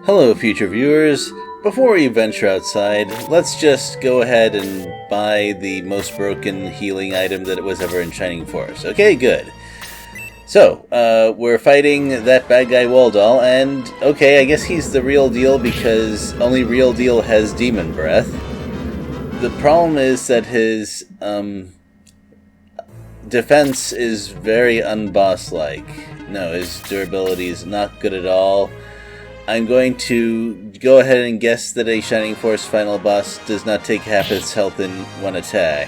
Hello, future viewers. Before we venture outside, let's just go ahead and buy the most broken healing item that was ever in Shining Force. Okay, good. So, we're fighting that bad guy walldoll, and okay, I guess he's the real deal because only real deal has demon breath. The problem is that his, defense is very unboss-like. No, his durability is not good at all. I'm going to go ahead and guess that a Shining Force final boss does not take half its health in one attack.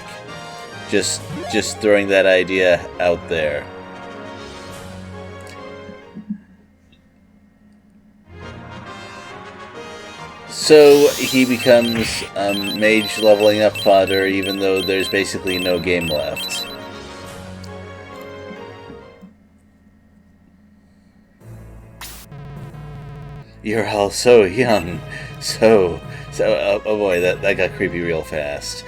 Just throwing that idea out there. So he becomes mage leveling up fodder, even though there's basically no game left. You're all so young. Oh boy, that got creepy real fast.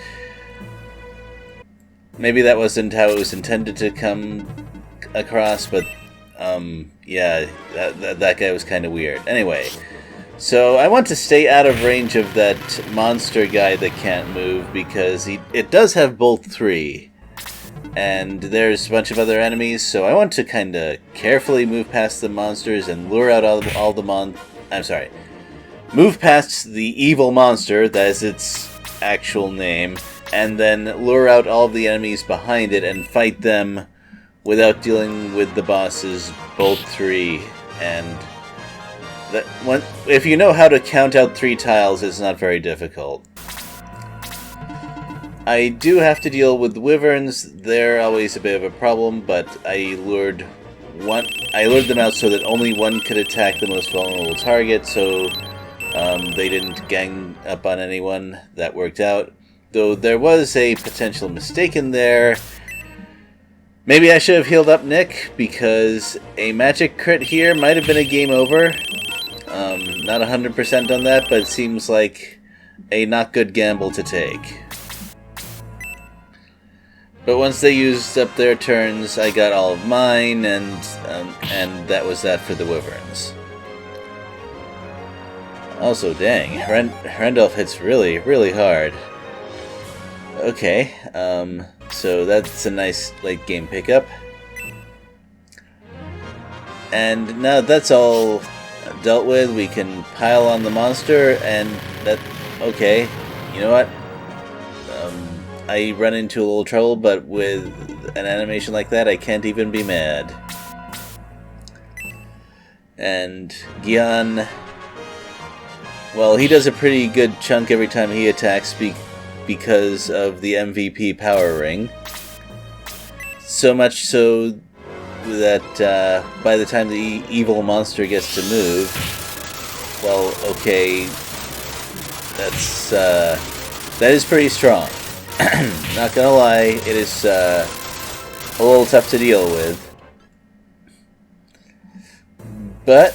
Maybe that wasn't how it was intended to come across, but, yeah, that guy was kind of weird. Anyway, so I want to stay out of range of that monster guy that can't move, because it does have Bolt 3. And there's a bunch of other enemies, so I want to kind of carefully move past the monsters and lure out all the move past the evil monster, that is its actual name, and then lure out all of the enemies behind it and fight them without dealing with the boss's Bolt 3. And if you know how to count out 3 tiles, it's not very difficult. I do have to deal with wyverns. They're always a bit of a problem, but I lured them out so that only one could attack the most vulnerable target, so they didn't gang up on anyone. That worked out. Though there was a potential mistake in there. Maybe I should have healed up Nick, because a magic crit here might have been a game over. Not 100% on that, but it seems like a not good gamble to take. But once they used up their turns, I got all of mine, and that was that for the wyverns. Also, dang, Randolph hits really, really hard. Okay, so that's a nice late game pickup. And now that's all dealt with, we can pile on the monster, and okay, you know what? I run into a little trouble, but with an animation like that, I can't even be mad. And Gyan, well, he does a pretty good chunk every time he attacks because of the MVP power ring. So much so that by the time the evil monster gets to move, well, okay, that is pretty strong. Not gonna lie, it is a little tough to deal with. But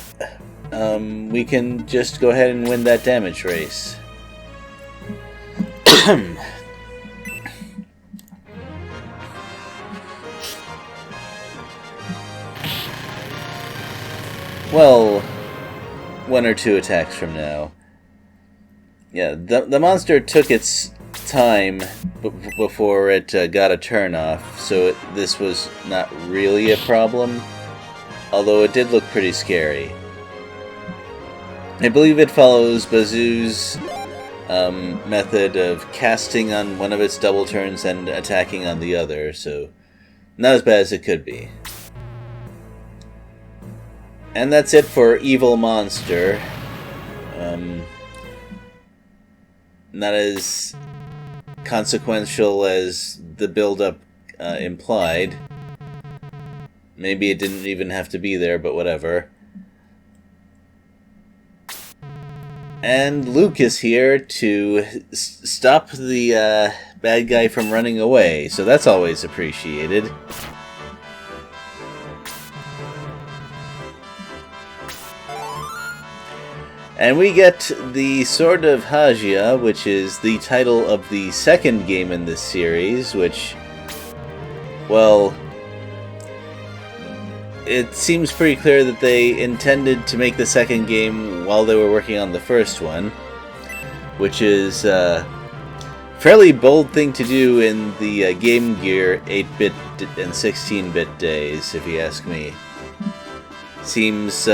we can just go ahead and win that damage race. Well, 1 or 2 attacks from now. Yeah, the monster took its time before it got a turn off, so this was not really a problem, although it did look pretty scary. I believe it follows Bazoo's method of casting on one of its double turns and attacking on the other, so not as bad as it could be. And that's it for Evil Monster. Not as consequential as the build-up implied. Maybe it didn't even have to be there, but whatever. And Luke is here to stop the bad guy from running away, so that's always appreciated. And we get the Sword of Hagia, which is the title of the second game in this series, which, well, it seems pretty clear that they intended to make the second game while they were working on the first one, which is a fairly bold thing to do in the Game Gear 8-bit and 16-bit days, if you ask me. Seems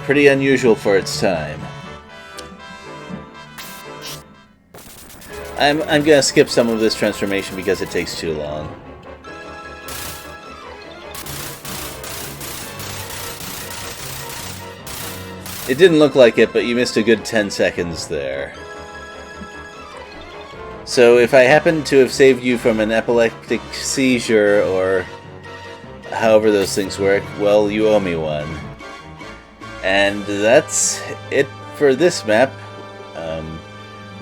pretty unusual for its time. I'm gonna skip some of this transformation because it takes too long. It didn't look like it, but you missed a good 10 seconds there. So if I happen to have saved you from an epileptic seizure, or however those things work, well, you owe me one. And that's it for this map.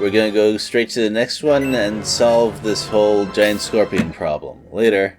We're gonna go straight to the next one and solve this whole giant scorpion problem. Later.